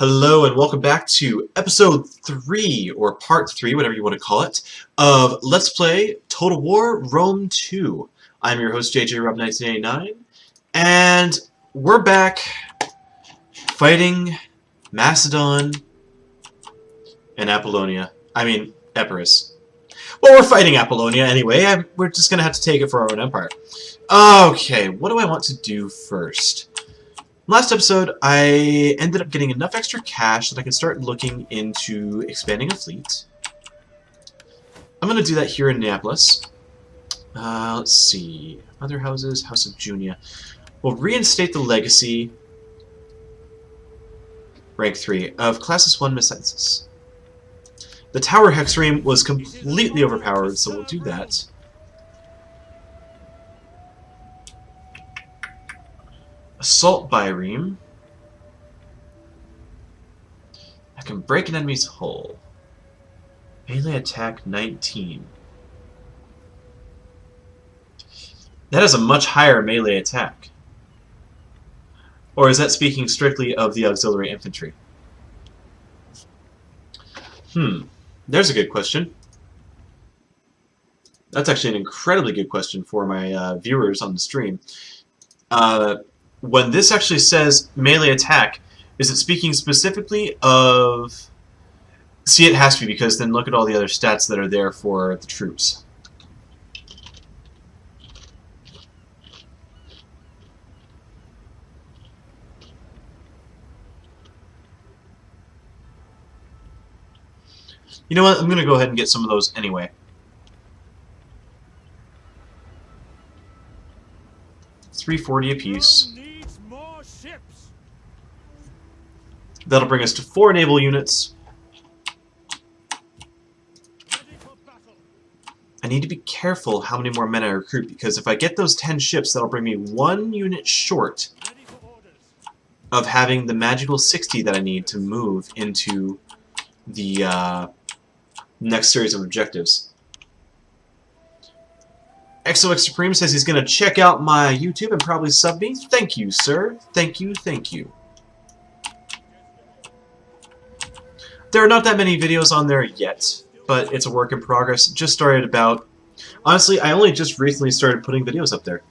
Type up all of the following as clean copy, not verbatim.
Hello and welcome back to episode 3, or part 3, whatever you want to call it, of Let's Play Total War Rome 2. I'm your host JJRob1989, and we're back fighting Macedon and Apollonia. I mean, Epirus. Well, we're fighting Apollonia anyway. We're just going to have to take it for our own empire. Okay, what do I want to do first? Last episode, I ended up getting enough extra cash that I could start looking into expanding a fleet. I'm going to do that here in Neapolis. Let's see. Other houses, House of Junia. We'll reinstate the legacy, rank 3, of Classis 1 Macedon. The Tower Hexream was completely overpowered, so we'll do that. Assault Byreme. I can break an enemy's hull. Melee attack 19. That is a much higher melee attack. Or is that speaking strictly of the auxiliary infantry? There's a good question. That's actually an incredibly good question for my viewers on the stream. When this actually says melee attack, is it speaking specifically of... See, it has to be, because then look at all the other stats that are there for the troops. You know what? I'm going to go ahead and get some of those anyway. $340 apiece. That'll bring us to 4 naval units. I need to be careful how many more men I recruit, because if I get those 10 ships, that'll bring me 1 unit short of having the magical 60 that I need to move into the next series of objectives. XOX Supreme says he's going to check out my YouTube and probably sub me. Thank you, sir. Thank you, thank you. There are not that many videos on there yet, but it's a work in progress. Just started about... Honestly, I only just recently started putting videos up there.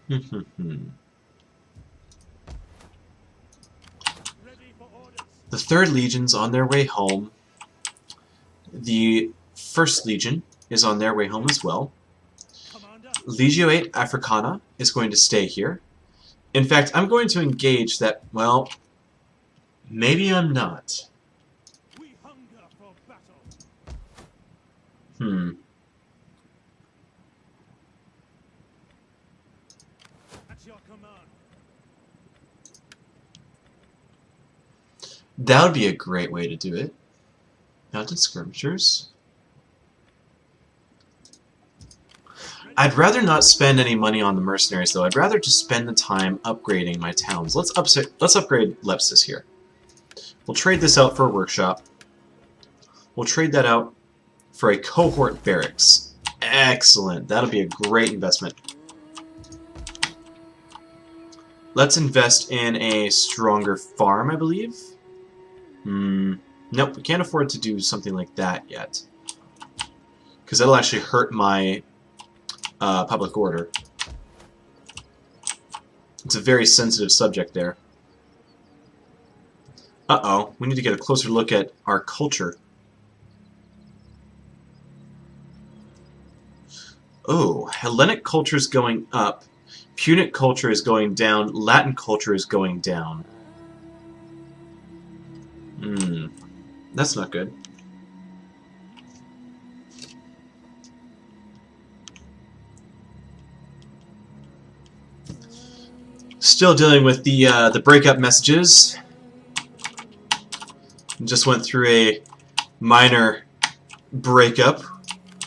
The 3rd Legion's on their way home. The 1st Legion is on their way home as well. Legio 8 Africana is going to stay here. In fact, I'm going to engage that, well, maybe I'm not. That would be a great way to do it. Mounted skirmishers. I'd rather not spend any money on the mercenaries, though. I'd rather just spend the time upgrading my towns. Let's upgrade Lepsis here. We'll trade this out for a workshop. We'll trade that out for a cohort barracks. Excellent. That'll be a great investment. Let's invest in a stronger farm, I believe. Nope, we can't afford to do something like that yet, because that'll actually hurt my public order. It's a very sensitive subject there. Uh-oh, we need to get a closer look at our culture. Oh, Hellenic culture is going up, Punic culture is going down, Latin culture is going down. That's not good. Still dealing with the breakup messages. Just went through a minor breakup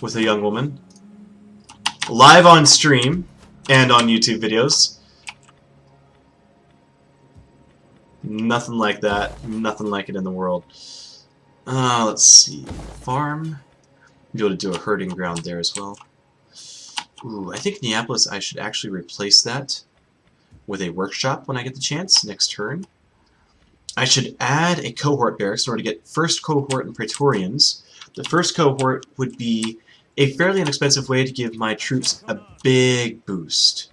with a young woman. Live on stream and on YouTube videos. Nothing like that. Nothing like it in the world. Let's see. Farm. Be able to do a herding ground there as well. Ooh, I think Neapolis, I should actually replace that with a workshop when I get the chance next turn. I should add a cohort barracks in order to get first cohort and Praetorians. The first cohort would be a fairly inexpensive way to give my troops a big boost.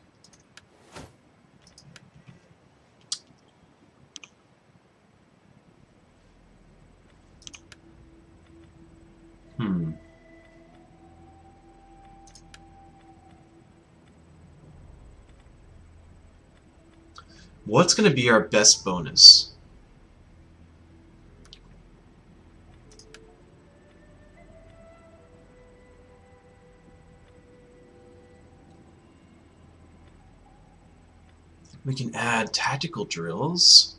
What's going to be our best bonus? We can add tactical drills.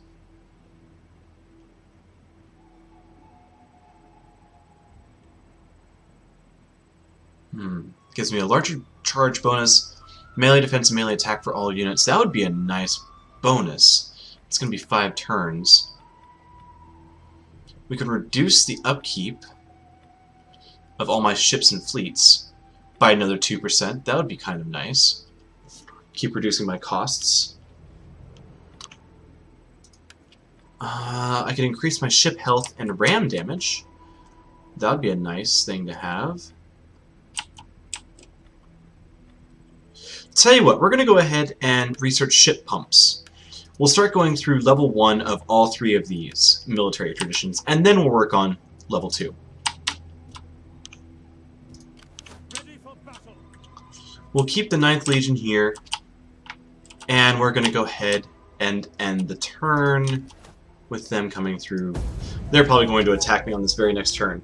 Gives me a larger charge bonus, melee defense and melee attack for all units. That would be a nice bonus. It's going to be 5 turns. We could reduce the upkeep of all my ships and fleets by another 2%. That would be kind of nice. Keep reducing my costs. I could increase my ship health and ram damage. That would be a nice thing to have. Tell you what, we're going to go ahead and research ship pumps. We'll start going through level 1 of all 3 of these military traditions, and then we'll work on level 2. We'll keep the 9th Legion here, and we're going to go ahead and end the turn with them coming through. They're probably going to attack me on this very next turn.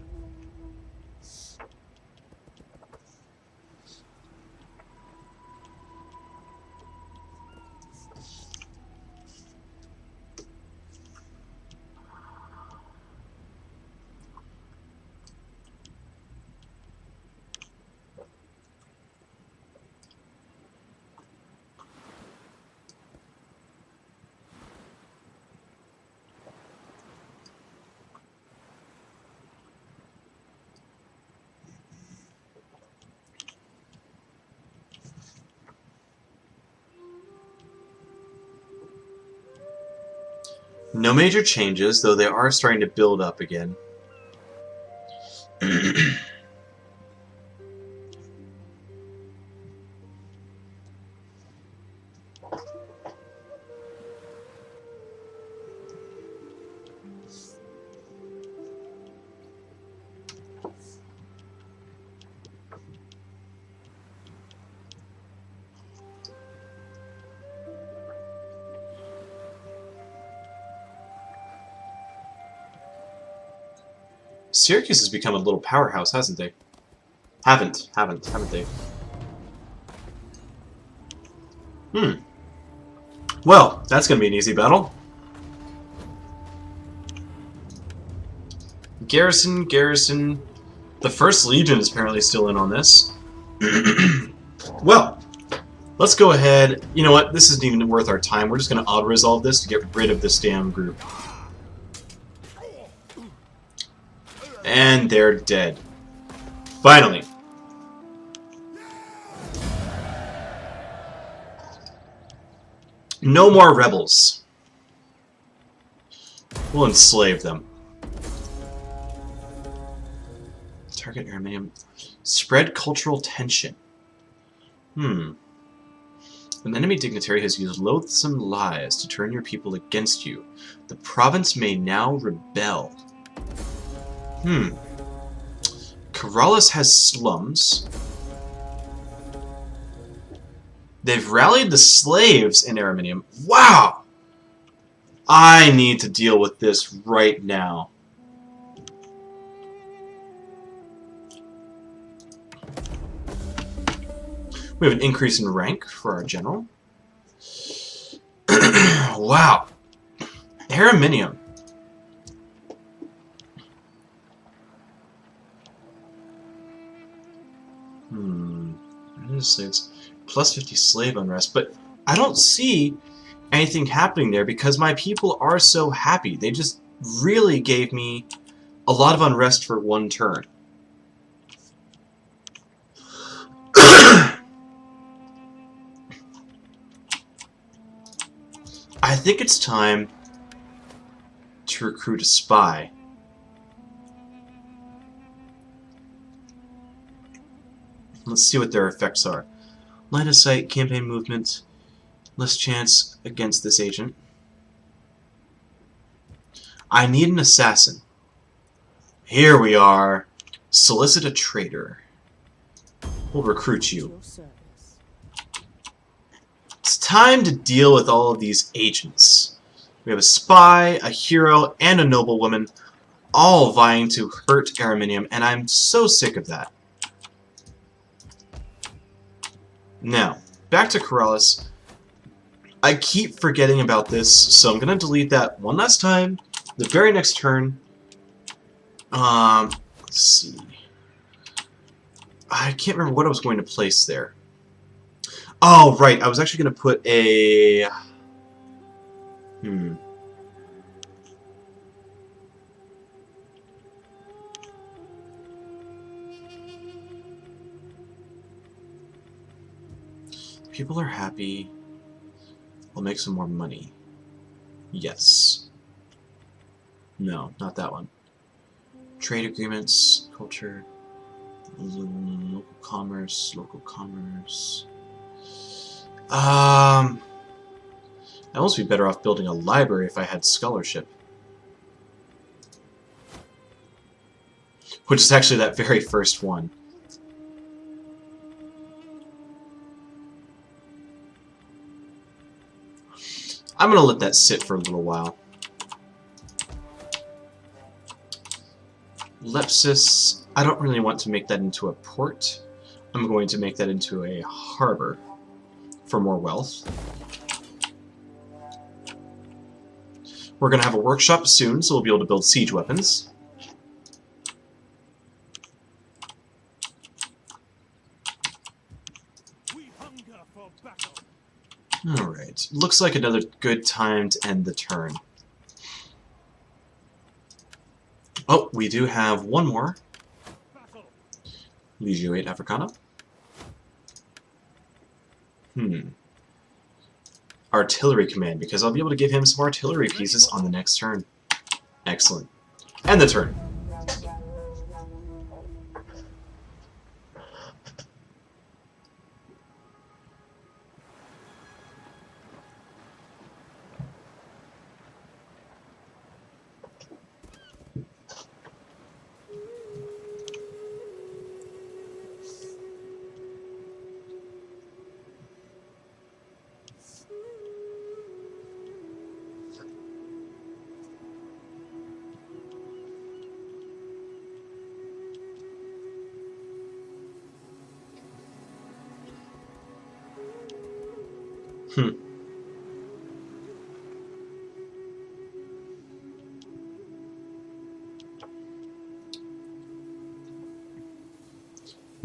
No major changes, though they are starting to build up again. Syracuse has become a little powerhouse, hasn't they? Haven't they? Well, that's going to be an easy battle. Garrison. The 1st Legion is apparently still in on this. Well, let's go ahead. You know what? This isn't even worth our time. We're just going to auto-resolve this to get rid of this damn group. And they're dead. Finally. No more rebels. We'll enslave them. Target Armenian. Spread cultural tension. An enemy dignitary has used loathsome lies to turn your people against you. The province may now rebel. Corrales has slums. They've rallied the slaves in Araminium. Wow! I need to deal with this right now. We have an increase in rank for our general. Wow. Araminium. Slaves. Plus 50 slave unrest, but I don't see anything happening there because my people are so happy. They just really gave me a lot of unrest for one turn. I think it's time to recruit a spy. Let's see what their effects are. Line of sight, campaign movement, less chance against this agent. I need an assassin. Here we are. Solicit a traitor. We'll recruit you. It's time to deal with all of these agents. We have a spy, a hero, and a noblewoman, all vying to hurt Araminium, and I'm so sick of that. Now, back to Corrales. I keep forgetting about this, so I'm going to delete that one last time. The very next turn. Let's see. I can't remember what I was going to place there. Oh, right. I was actually going to put a... People are happy. We'll make some more money. Yes. No, not that one. Trade agreements, culture, local commerce, local commerce. I'd almost be better off building a library if I had scholarship. Which is actually that very first one. I'm going to let that sit for a little while. Lepsis, I don't really want to make that into a port. I'm going to make that into a harbor for more wealth. We're going to have a workshop soon, so we'll be able to build siege weapons. Alright, looks like another good time to end the turn. Oh, we do have one more. Legio 8 Africana. Artillery command, because I'll be able to give him some artillery pieces on the next turn. Excellent. End the turn.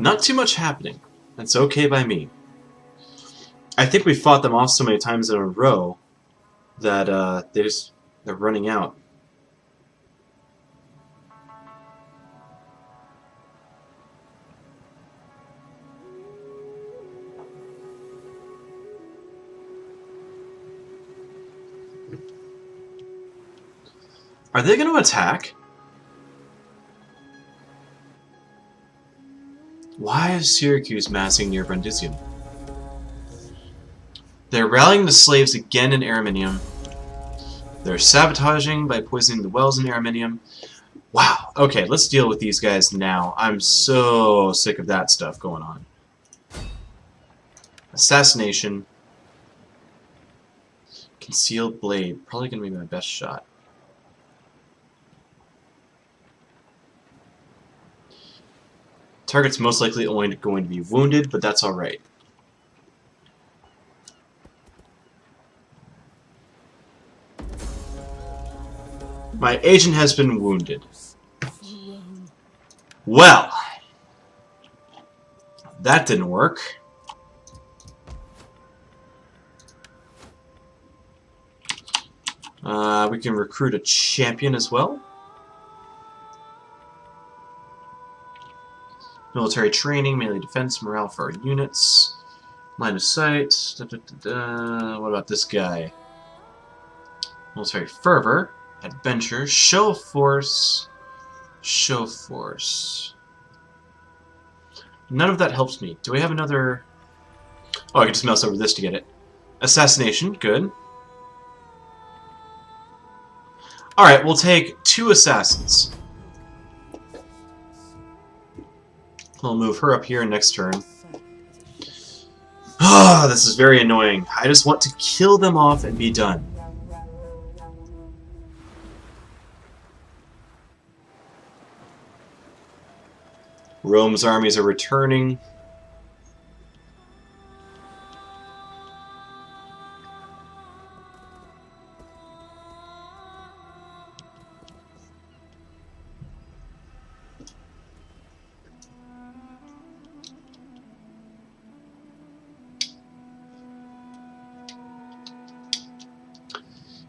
Not too much happening. That's okay by me. I think we fought them off so many times in a row that they're running out. Are they going to attack? Why is Syracuse massing near Brundisium? They're rallying the slaves again in Araminium. They're sabotaging by poisoning the wells in Araminium. Wow. Okay, let's deal with these guys now. I'm so sick of that stuff going on. Assassination. Concealed blade. Probably going to be my best shot. Target's most likely only going to be wounded, but that's alright. My agent has been wounded. Well, that didn't work. We can recruit a champion as well. Military training, melee defense, morale for our units. Line of sight. What about this guy? Military fervor, adventure, show of force, show of force. None of that helps me. Do I have another... Oh, I can just mouse over this to get it. Assassination, good. Alright, we'll take 2 assassins. We'll move her up here next turn. Ah, this is very annoying. I just want to kill them off and be done. Rome's armies are returning.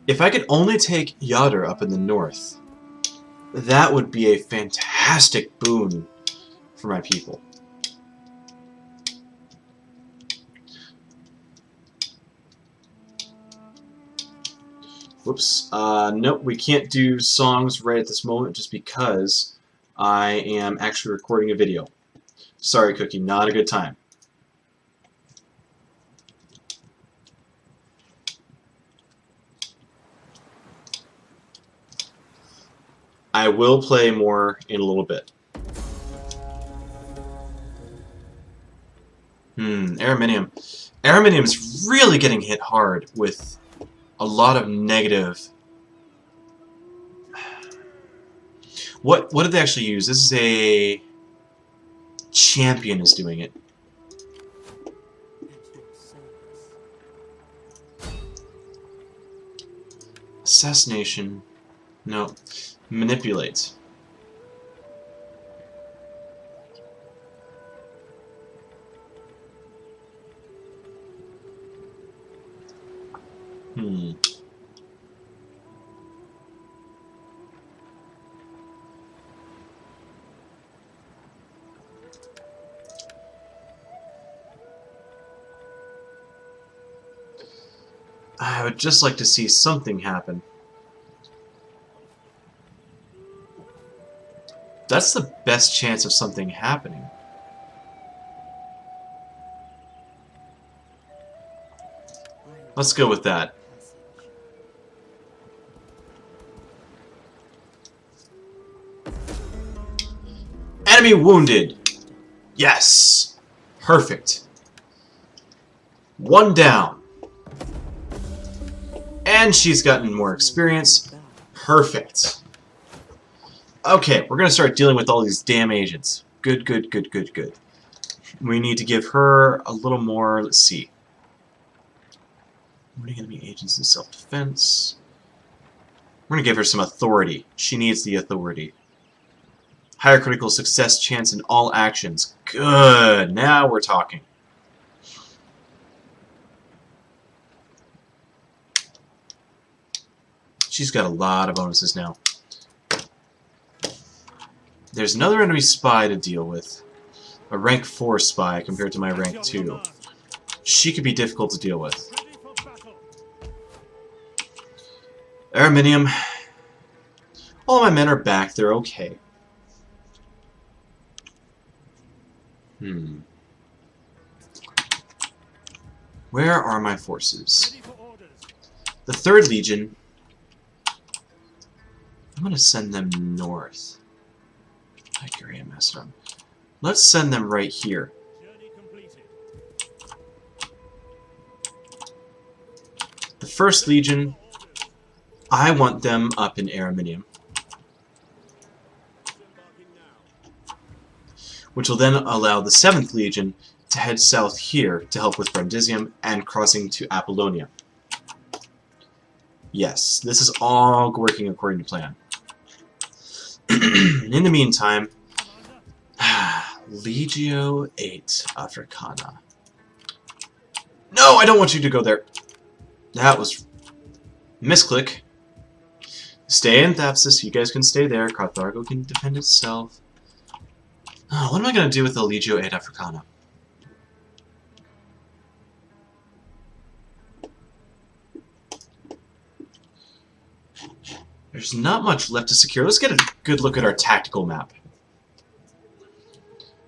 If I could only take Yadr up in the north, that would be a fantastic boon for my people. Whoops. Nope, we can't do songs right at this moment just because I am actually recording a video. Sorry, Cookie, not a good time. I will play more in a little bit. Araminium. Araminium is really getting hit hard with a lot of negative... What did they actually use? This is a... Champion is doing it. Assassination. No. Manipulate. I would just like to see something happen. That's the best chance of something happening. Let's go with that. Enemy wounded! Yes! Perfect. 1 down. And she's gotten more experience. Perfect. Okay, we're gonna start dealing with all these damn agents. Good, good, good, good, good. We need to give her a little more, let's see. What are gonna be agents in self-defense? We're gonna give her some authority. She needs the authority. Higher critical success chance in all actions. Good, now we're talking. She's got a lot of bonuses now. There's another enemy spy to deal with. A rank 4 spy compared to my rank 2. She could be difficult to deal with. Araminium. All my men are back. They're okay. Where are my forces? The 3rd Legion. I'm going to send them north. Iberia, Macedon. Let's send them right here. The 1st Legion, I want them up in Araminium. Which will then allow the 7th Legion to head south here to help with Brundisium and crossing to Apollonia. Yes, this is all working according to plan. In the meantime, Legio 8 Africana. No, I don't want you to go there. That was misclick. Stay in Thapsus. You guys can stay there. Carthago can defend itself. Oh, what am I going to do with the Legio 8 Africana? There's not much left to secure. Let's get a good look at our tactical map.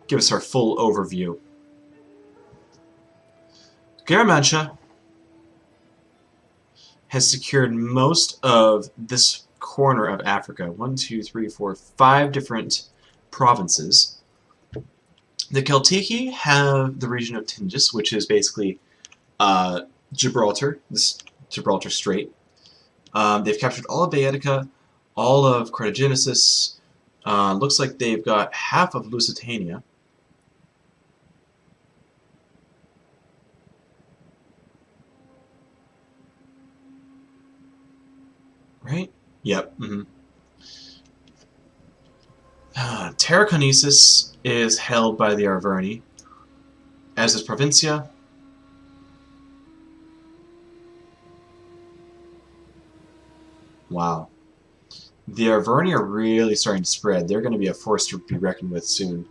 Give us our full overview. Garamantia has secured most of this corner of Africa. 1, 2, 3, 4, 5 different provinces. The Celtiki have the region of Tingis, which is basically Gibraltar, this Gibraltar Strait. They've captured all of Baetica, all of Carthagenesis. Looks like they've got half of Lusitania. Right? Yep. Tarraconensis is held by the Arverni, as is Provincia. Wow. The Arverni are really starting to spread. They're going to be a force to be reckoned with soon.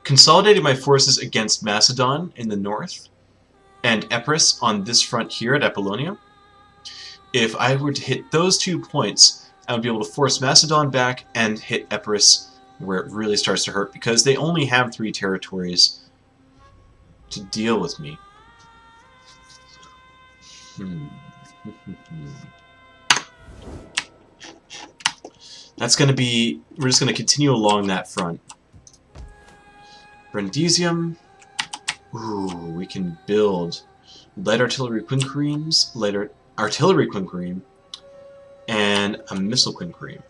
Consolidating my forces against Macedon in the north and Epirus on this front here at Apollonia. If I were to hit those 2 points, I would be able to force Macedon back and hit Epirus where it really starts to hurt, because they only have 3 territories to deal with me. That's going to be... we're just going to continue along that front. Brundisium. Ooh, we can build light artillery quinqueremes, light artillery quinquereme, and a missile quinquereme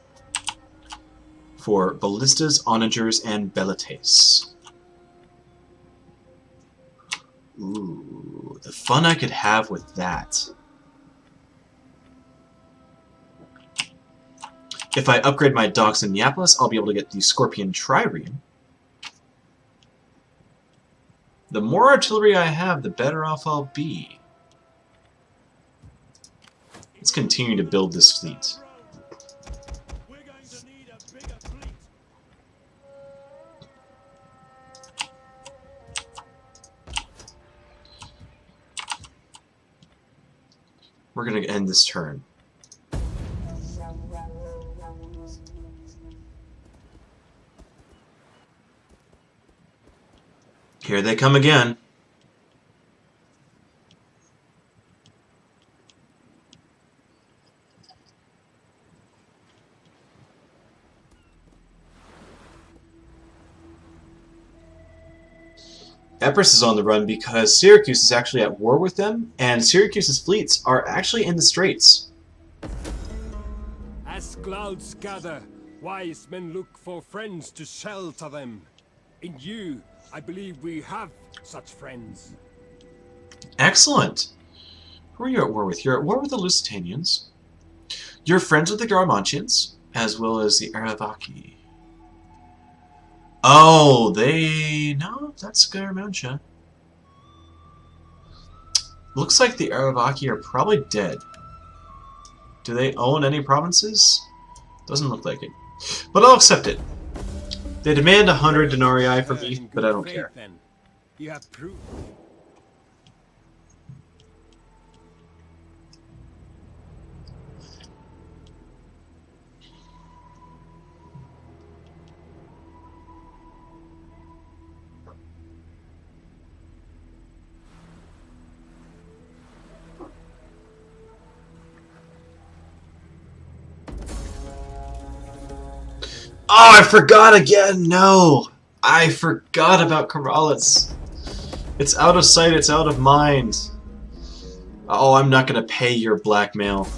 for ballistas, onagers, and bellates. Ooh, the fun I could have with that. If I upgrade my docks in Neapolis, I'll be able to get the Scorpion Trireme. The more artillery I have, the better off I'll be. Let's continue to build this fleet. We're going to end this turn. Here they come again. Epirus is on the run because Syracuse is actually at war with them, and Syracuse's fleets are actually in the straits. As clouds gather, wise men look for friends to shelter them. In you, I believe we have such friends. Excellent. Who are you at war with? You're at war with the Lusitanians. You're friends with the Garamantians, as well as the Aravaki. Oh, they... no, that's Garamantia. Looks like the Aravaki are probably dead. Do they own any provinces? Doesn't look like it. But I'll accept it. They demand 100 denarii from me, but I don't care. You have proof. Oh, I forgot again! No! I forgot about Corrales. It's out of sight, it's out of mind. Oh, I'm not gonna pay your blackmail.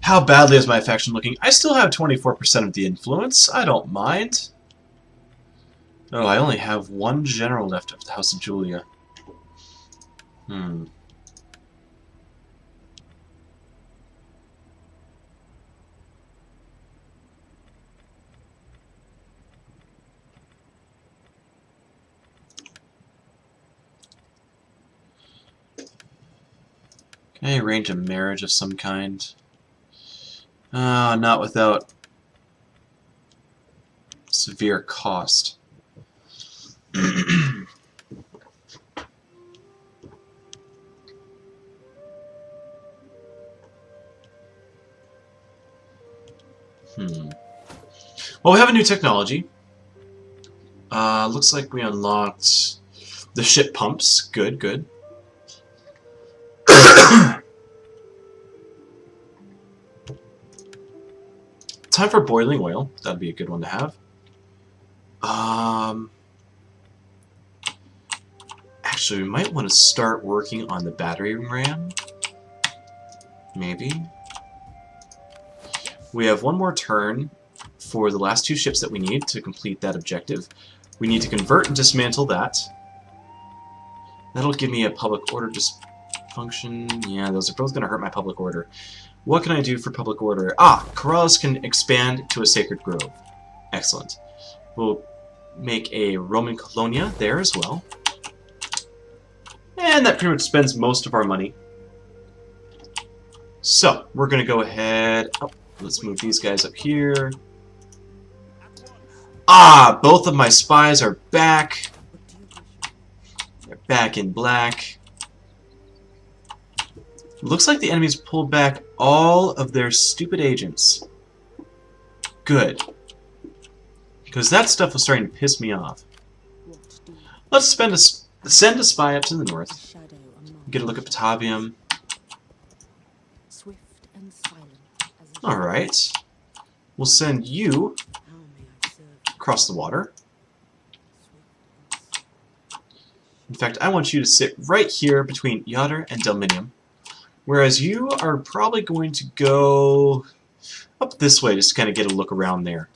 How badly is my faction looking? I still have 24% of the influence. I don't mind. Oh, I only have 1 general left of the House of Julia. Can I arrange a marriage of some kind? Not without severe cost. Well, we have a new technology. Looks like we unlocked the ship pumps. Good, good. Time for boiling oil. That'd be a good one to have. Actually, we might want to start working on the battery ram. Maybe. We have one more turn for the last two ships that we need to complete that objective. We need to convert and dismantle that. That'll give me a public order dysfunction. Yeah, those are both going to hurt my public order. What can I do for public order? Corrales can expand to a sacred grove. Excellent. We'll make a Roman colonia there as well. And that pretty much spends most of our money. So, we're going to go ahead... let's move these guys up here. Both of my spies are back. They're back in black. Looks like the enemies pulled back all of their stupid agents. Good. Because that stuff was starting to piss me off. Let's send a spy up to the north. Get a look at Batavium. Alright. We'll send you across the water. In fact, I want you to sit right here between Yoder and Delminium. Whereas you are probably going to go up this way just to kind of get a look around there.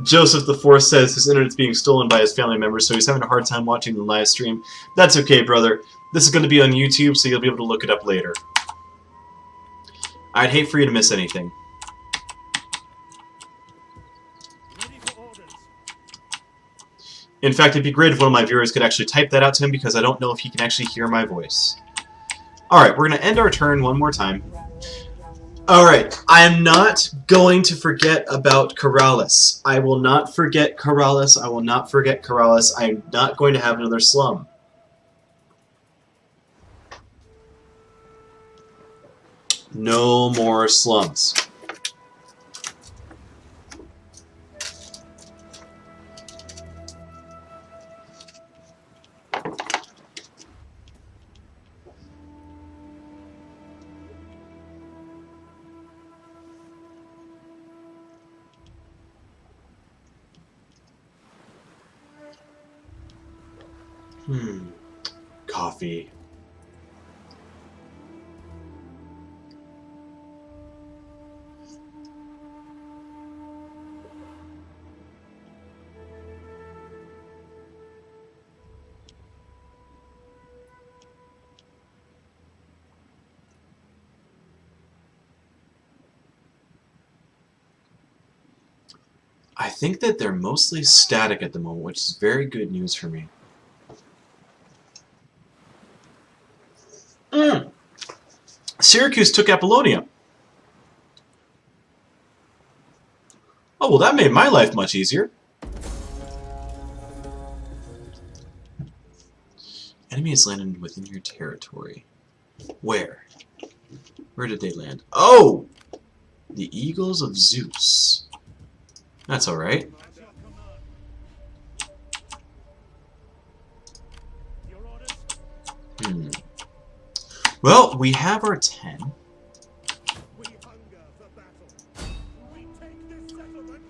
Joseph the Fourth says his internet's being stolen by his family members, so he's having a hard time watching the live stream. That's okay, brother. This is going to be on YouTube, so you'll be able to look it up later. I'd hate for you to miss anything. In fact, it'd be great if one of my viewers could actually type that out to him, because I don't know if he can actually hear my voice. Alright, we're going to end our turn one more time. Alright, I am not going to forget about Corrales. I will not forget Corrales. I will not forget Corrales. I am not going to have another slum. No more slums. Coffee. I think that they're mostly static at the moment, which is very good news for me. Syracuse took Apollonia. Oh, well, that made my life much easier. Enemy has landed within your territory. Where? Where did they land? Oh! The Eagles of Zeus. That's alright. Well, we have our 10.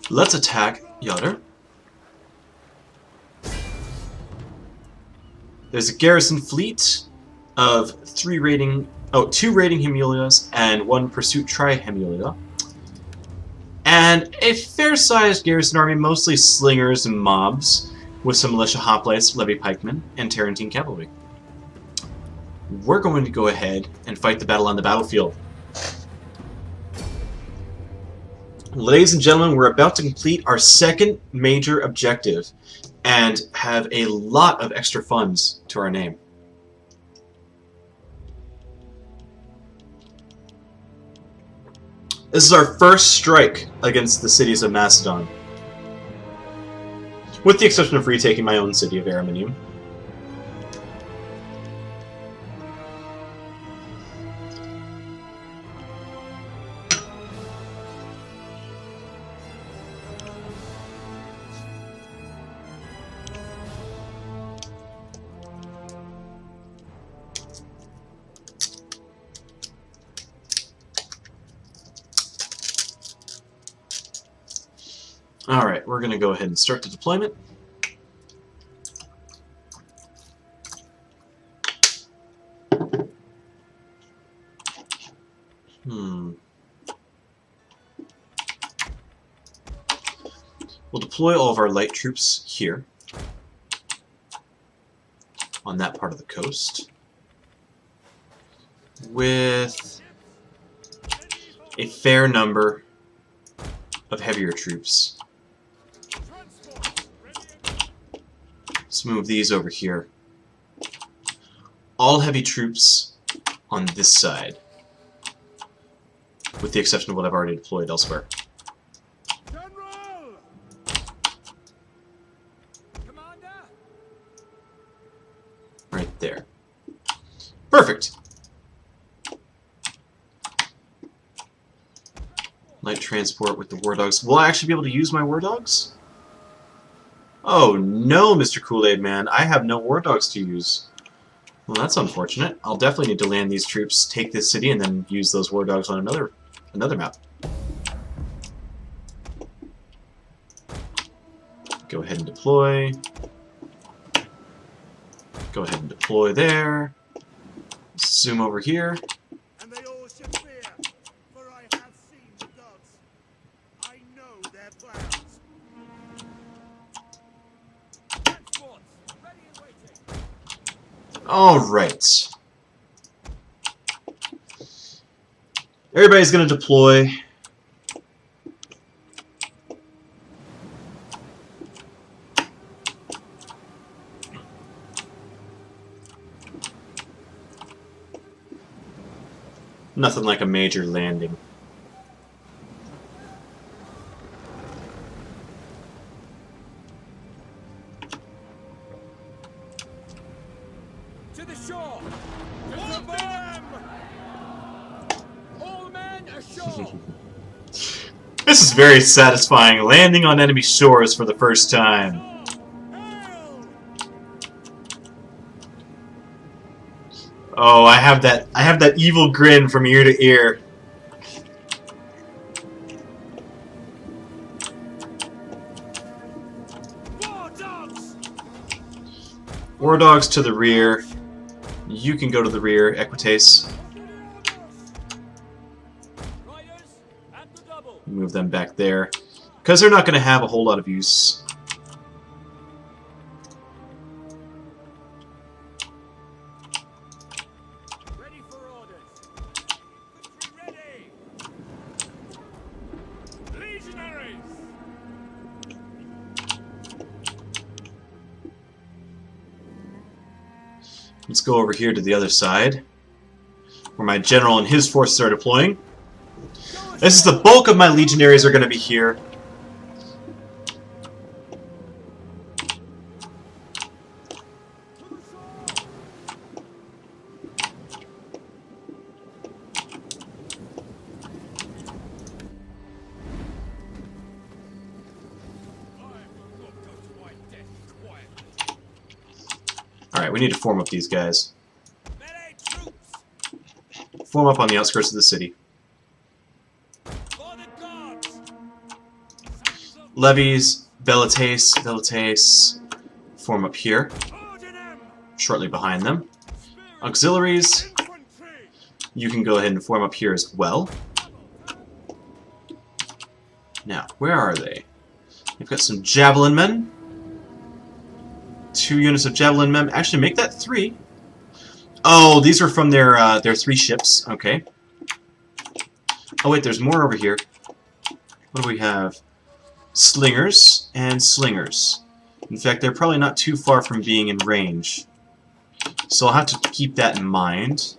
Let's attack Yoder. There's a garrison fleet of 2 raiding Hemulias and 1 pursuit tri-Hemulia. And a fair-sized garrison army, mostly slingers and mobs, with some militia hoplites, levy pikemen, and Tarentine cavalry. We're going to go ahead and fight the battle on the battlefield. Ladies and gentlemen, we're about to complete our second major objective and have a lot of extra funds to our name. This is our first strike against the cities of Macedon. With the exception of retaking my own city of Araminium. Alright, we're going to go ahead and start the deployment. We'll deploy all of our light troops here, on that part of the coast, with a fair number of heavier troops. Let's move these over here. All heavy troops on this side, with the exception of what I've already deployed elsewhere. General! Commander? Right there. Perfect! Light transport with the war dogs. Will I actually be able to use my war dogs? Oh no, Mr. Kool-Aid Man, I have no war dogs to use. Well, that's unfortunate. I'll definitely need to land these troops, take this city, and then use those war dogs on another map. Go ahead and deploy. Go ahead and deploy there. Zoom over here. And they all should fear, for I have seen the gods. I know their plans. Alright. Everybody's going to deploy. Nothing like a major landing. To the shore! To them! All men ashore! This is very satisfying, landing on enemy shores for the first time. Oh, I have that evil grin from ear to ear. War dogs to the rear. You can go to the rear, Equites. Move them back there, because they're not going to have a whole lot of use. Ready for orders. Infantry ready. Legionaries. Let's go over here to the other side, where my general and his forces are deploying. This is the bulk of my legionaries are going to be here. Alright, we need to form up these guys. Form up on the outskirts of the city. Levies, Velites, form up here, shortly behind them. Auxiliaries, you can go ahead and form up here as well. Now, where are they? We've got some javelin men. 2 units of javelin men. Actually, make that 3. Oh, these are from their 3 ships. Okay. Oh wait, there's more over here. What do we have? Slingers and slingers. In fact, they're probably not too far from being in range. So I'll have to keep that in mind.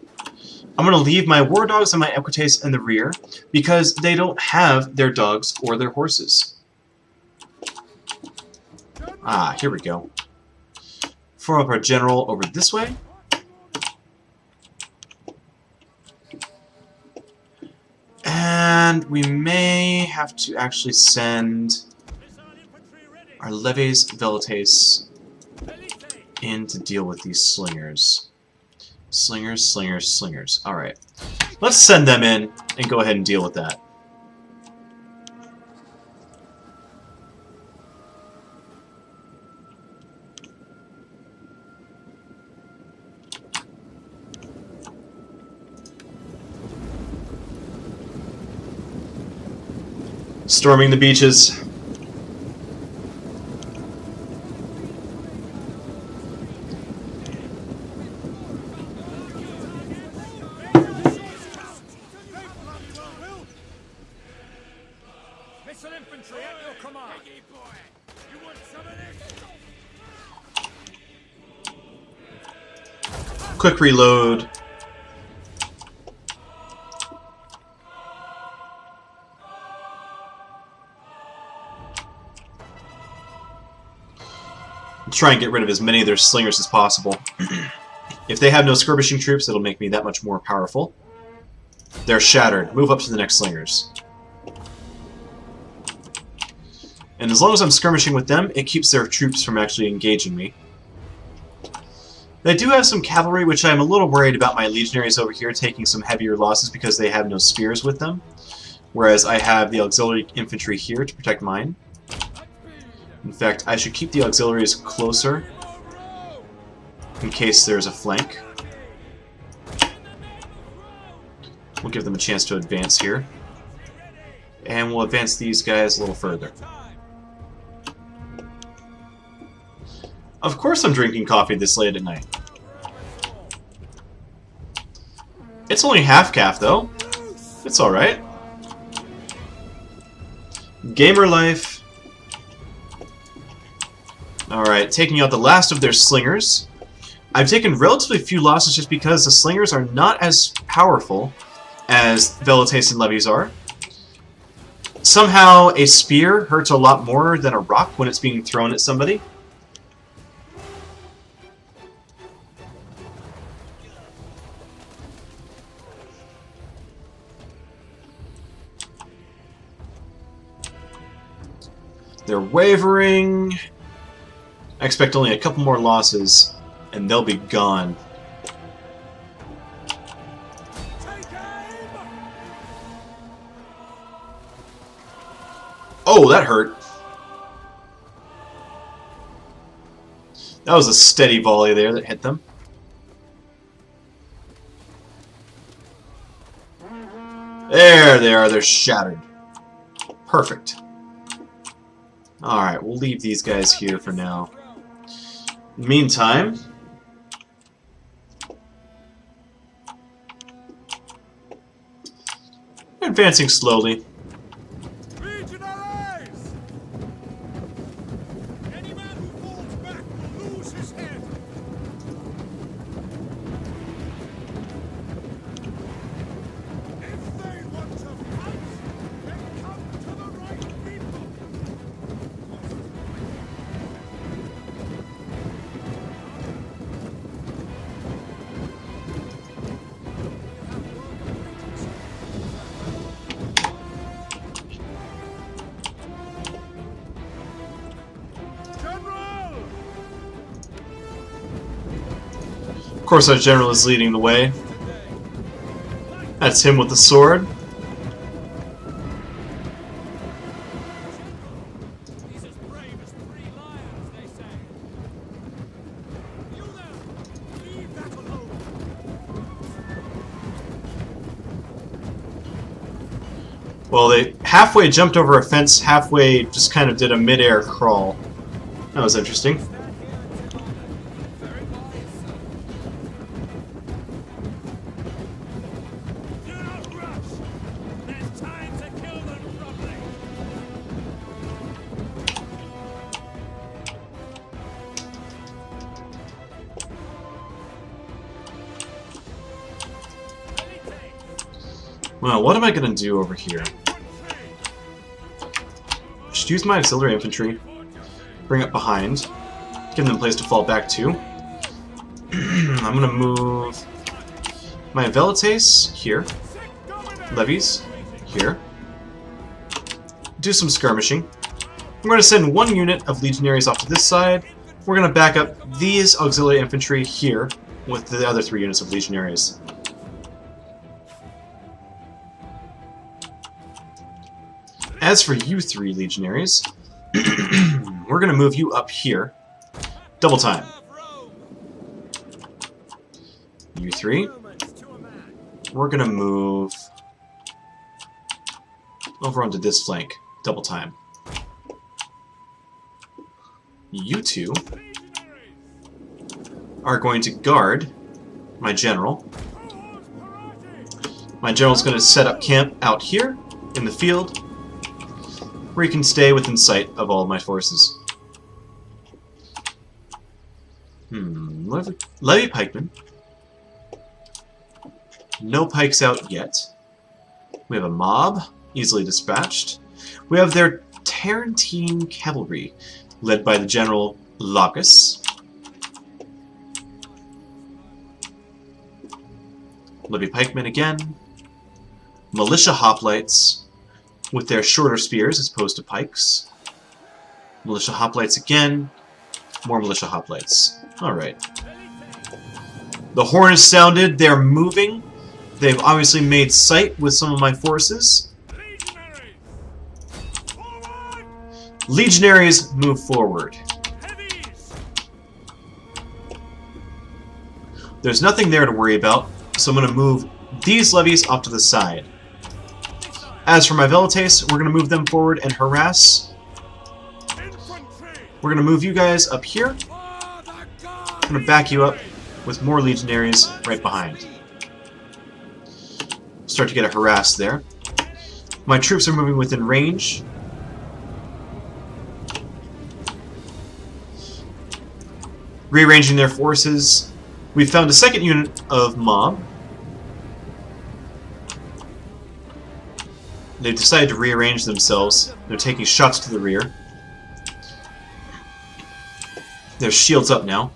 I'm going to leave my war dogs and my equites in the rear because they don't have their dogs or their horses. Ah, here we go. Form up our general over this way. And we may have to actually send our levies velites in to deal with these slingers. Slingers, slingers, slingers. Alright. Let's send them in and go ahead and deal with that. Storming the beaches. Missile infantry at your command. You want some of this? Quick reload. Try and get rid of as many of their slingers as possible. If they have no skirmishing troops, it'll make me that much more powerful. They're shattered. Move up to the next slingers. And as long as I'm skirmishing with them, it keeps their troops from actually engaging me. They do have some cavalry, which I'm a little worried about my legionaries over here taking some heavier losses because they have no spears with them. Whereas I have the auxiliary infantry here to protect mine. In fact, I should keep the auxiliaries closer in case there's a flank. We'll give them a chance to advance here. And we'll advance these guys a little further. Of course I'm drinking coffee this late at night. It's only half calf though. It's alright. Gamer life. Alright, taking out the last of their slingers. I've taken relatively few losses just because the slingers are not as powerful as velites and levies are. Somehow a spear hurts a lot more than a rock when it's being thrown at somebody. They're wavering. I expect only a couple more losses, and they'll be gone. Oh, that hurt. That was a steady volley there that hit them. There they are, they're shattered. Perfect. Alright, we'll leave these guys here for now. Meantime, advancing slowly. Legionaries! Any man who falls back will lose his head. If they want to fight, then come to the right people. Of course, our general is leading the way. That's him with the sword. He's as brave as 3 lions, they say. You there, leave that alone. Well, they halfway jumped over a fence, halfway just kind of did a mid-air crawl. That was interesting. Very wise, sir. Do not rush. There's time to kill them properly. Well, what am I going to do over here? Just use my auxiliary infantry, bring up behind, give them a place to fall back to. I'm going to move my Velites here, levies here, do some skirmishing. I'm going to send one unit of legionaries off to this side. We're going to back up these auxiliary infantry here with the other 3 units of legionaries. As for you 3 legionaries, we're going to move you up here. Double time. You 3. We're going to move over onto this flank. Double time. You 2 are going to guard my general. My general's going to set up camp out here in the field, where he can stay within sight of all of my forces. Levy pikemen. No pikes out yet. We have a mob, easily dispatched. We have their Tarentine cavalry, led by the General Locus. Levy pikemen again. Militia hoplites, with their shorter spears as opposed to pikes. Militia hoplites again. More militia hoplites. Alright. The horn is sounded. They're moving. They've obviously made sight with some of my forces. Legionaries, move forward. There's nothing there to worry about, so I'm going to move these levies off to the side. As for my Velites, we're going to move them forward and harass. We're going to move you guys up here. I'm going to back you up with more legionaries right behind. Start to get a harass there. My troops are moving within range. Rearranging their forces. We found a second unit of mob. They've decided to rearrange themselves. They're taking shots to the rear. Their shields up now.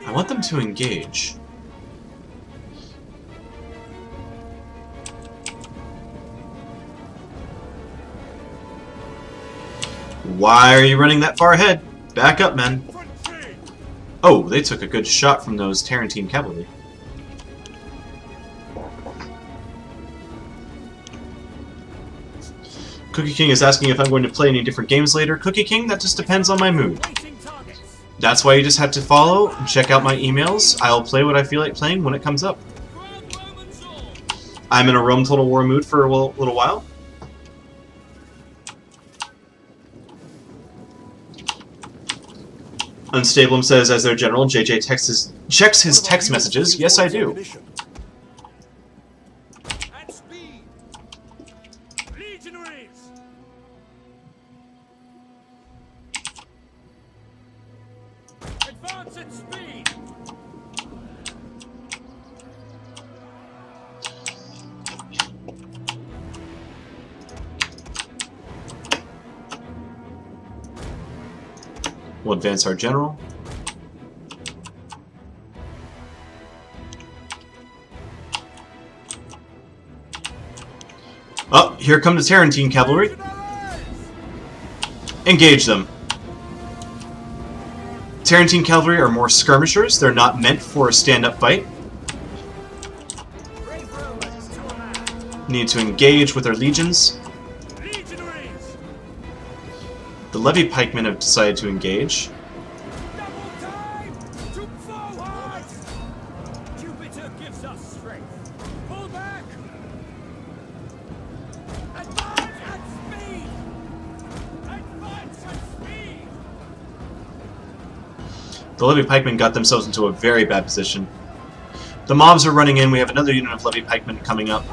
I want them to engage. Why are you running that far ahead? Back up, men. Oh, they took a good shot from those Tarentine cavalry. Cookie King is asking if I'm going to play any different games later. Cookie King, that just depends on my mood. That's why you just have to follow and check out my emails. I'll play what I feel like playing when it comes up. I'm in a Rome Total War mood for a little while. Unstablem says, as their general, JJ checks his text messages. Yes, I do. Advance at speed. We'll advance our general. Oh, here come the Tarentine cavalry. Engage them. Tarentine cavalry are more skirmishers. They're not meant for a stand-up fight. Need to engage with their legions. The levy pikemen have decided to engage. Jupiter gives us strength. Pull back. Advance at speed. Advance at speed. The levy pikemen got themselves into a very bad position. The mobs are running in. We have another unit of levy pikemen coming up.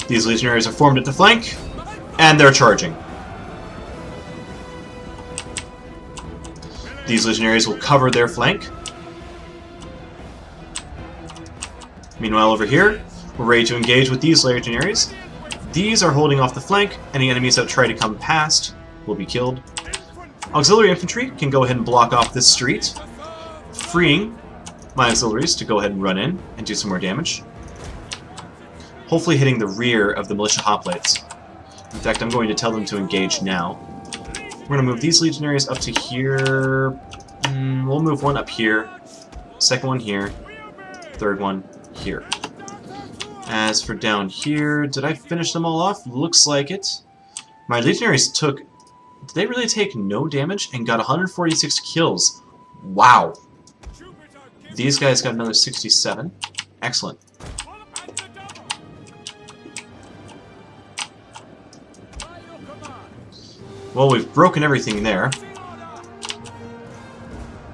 These legionaries are formed at the flank, and they're charging. These legionaries will cover their flank. Meanwhile, over here, we're ready to engage with these legionaries. These are holding off the flank. Any enemies that try to come past will be killed. Auxiliary infantry can go ahead and block off this street, freeing my auxiliaries to go ahead and run in and do some more damage. Hopefully hitting the rear of the militia hoplites. In fact, I'm going to tell them to engage now. We're going to move these legionaries up to here. We'll move one up here. Second one here. Third one here. As for down here, did I finish them all off? Looks like it. My legionaries took... Did they really take no damage and got 146 kills? Wow. These guys got another 67. Excellent. Well, we've broken everything there. I'm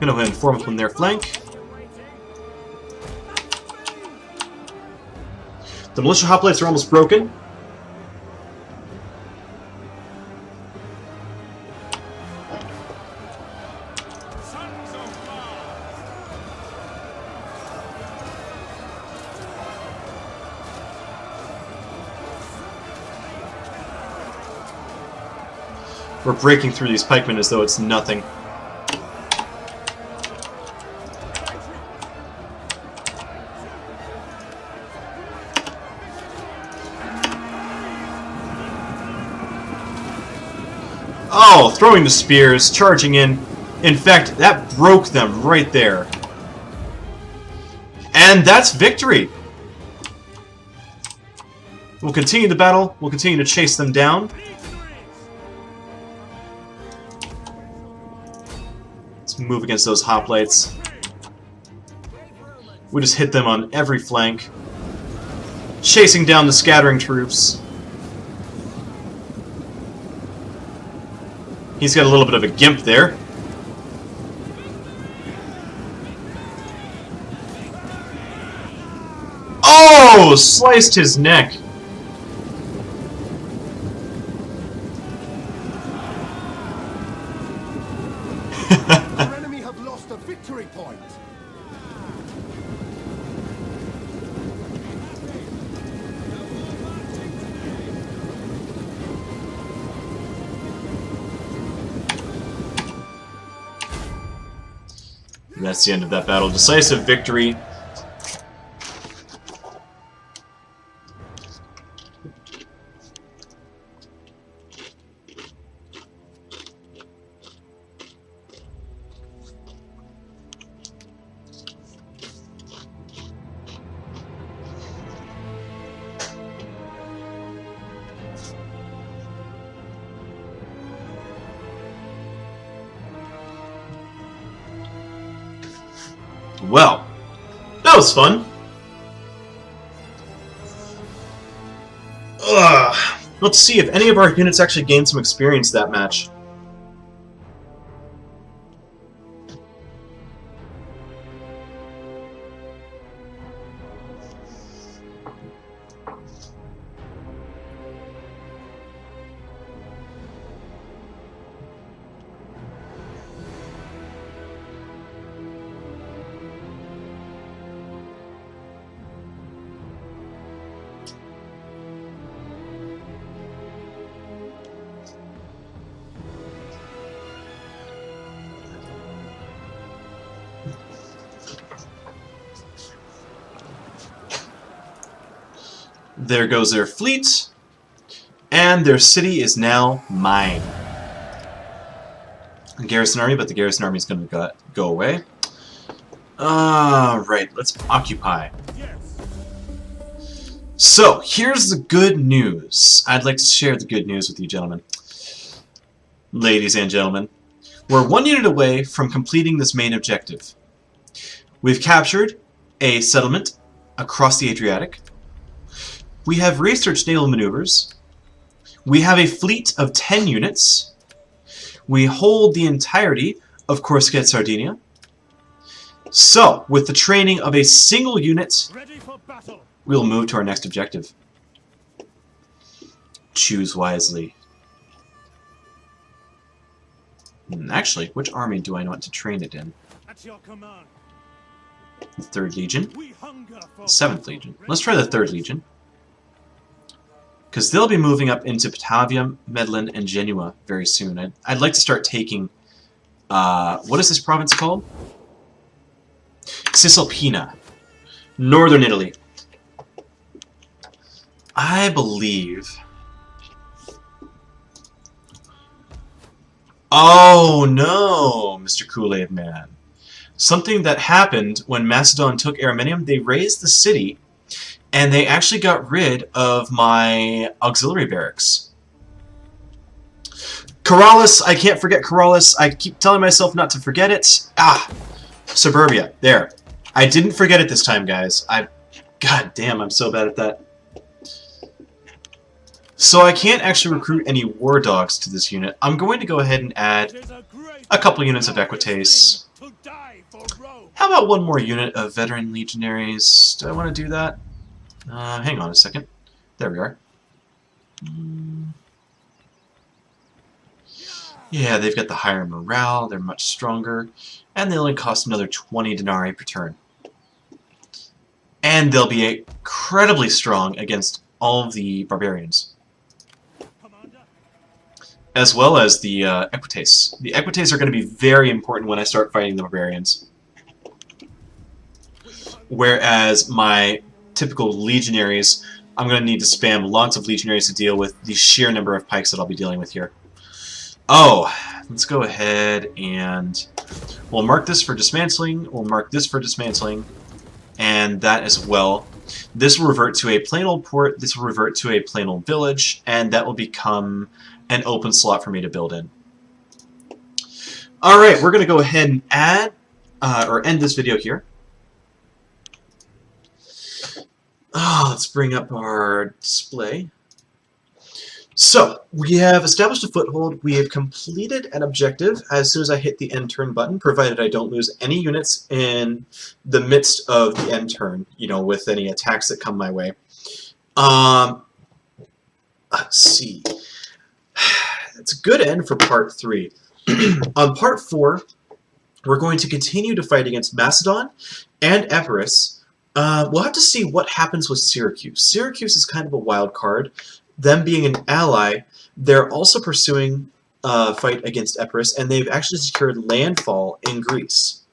gonna go ahead and form up on their flank. The militia hoplites are almost broken. We're breaking through these pikemen as though it's nothing. Oh, throwing the spears, charging in. In fact, that broke them right there. And that's victory! We'll continue the battle. We'll continue to chase them down. Move against those hoplites. We just hit them on every flank, chasing down the scattering troops. He's got a little bit of a gimp there. Oh! Sliced his neck. And that's the end of that battle. Decisive victory. Well, that was fun. Let's see if any of our units actually gained some experience that match. There goes their fleet, and their city is now mine. A garrison army, but the garrison army is going to go away. Right, let's occupy. So, here's the good news. I'd like to share the good news with you, gentlemen. Ladies and gentlemen, we're 1 unit away from completing this main objective. We've captured a settlement across the Adriatic. We have researched naval maneuvers. We have a fleet of 10 units. We hold the entirety of Corsica and Sardinia. So, with the training of a single unit, Ready for battle. we'll move to our next objective. Choose wisely. Actually, which army do I want to train it in? At your command. The 3rd Legion? We hunger for 7th battle. Legion. Let's try the 3rd Legion. Because they'll be moving up into Batavia, Medellin, and Genoa very soon. I'd like to start taking... what is this province called? Cisalpina. Northern Italy. I believe... Oh no, Mr. Kool-Aid Man. Something that happened when Macedon took Ariminum, they razed the city, and they actually got rid of my auxiliary barracks. Corrales, I can't forget Corrales. I keep telling myself not to forget it. Ah, Suburbia, there. I didn't forget it this time, guys. God damn, I'm so bad at that. So I can't actually recruit any war dogs to this unit. I'm going to go ahead and add It is a great a couple units of Equites. thing to die for Rome. How about one more unit of veteran legionaries? Do I want to do that? Hang on a second. There we are. Yeah, they've got the higher morale, they're much stronger, and they only cost another 20 denarii per turn. And they'll be incredibly strong against all of the barbarians, Commander, as well as the Equites. The Equites are going to be very important when I start fighting the barbarians. Whereas my typical legionaries, I'm going to need to spam lots of legionaries to deal with the sheer number of pikes that I'll be dealing with here. Oh, let's go ahead and we'll mark this for dismantling, we'll mark this for dismantling, and that as well. This will revert to a plain old port, this will revert to a plain old village, and that will become an open slot for me to build in. Alright, we're going to go ahead and add, or end this video here. Let's bring up our display. So, we have established a foothold, we have completed an objective as soon as I hit the end turn button, provided I don't lose any units in the midst of the end turn, you know, with any attacks that come my way. Let's see. It's a good end for part 3. On part 4, we're going to continue to fight against Macedon and Epirus. We'll have to see what happens with Syracuse. Syracuse is kind of a wild card. Them being an ally, they're also pursuing a fight against Epirus, and they've actually secured landfall in Greece.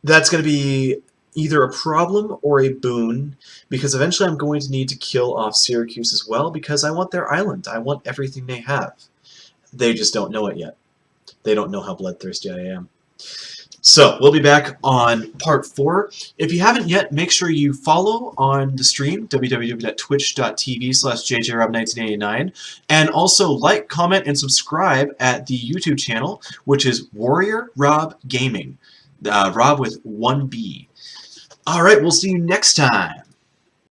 That's going to be either a problem or a boon, because eventually I'm going to need to kill off Syracuse as well, because I want their island. I want everything they have. They just don't know it yet. They don't know how bloodthirsty I am. So, we'll be back on part 4. If you haven't yet, make sure you follow on the stream, www.twitch.tv/jjrob1989, and also like, comment, and subscribe at the YouTube channel, which is Warrior Rob Gaming. Rob with 1B. Alright, we'll see you next time.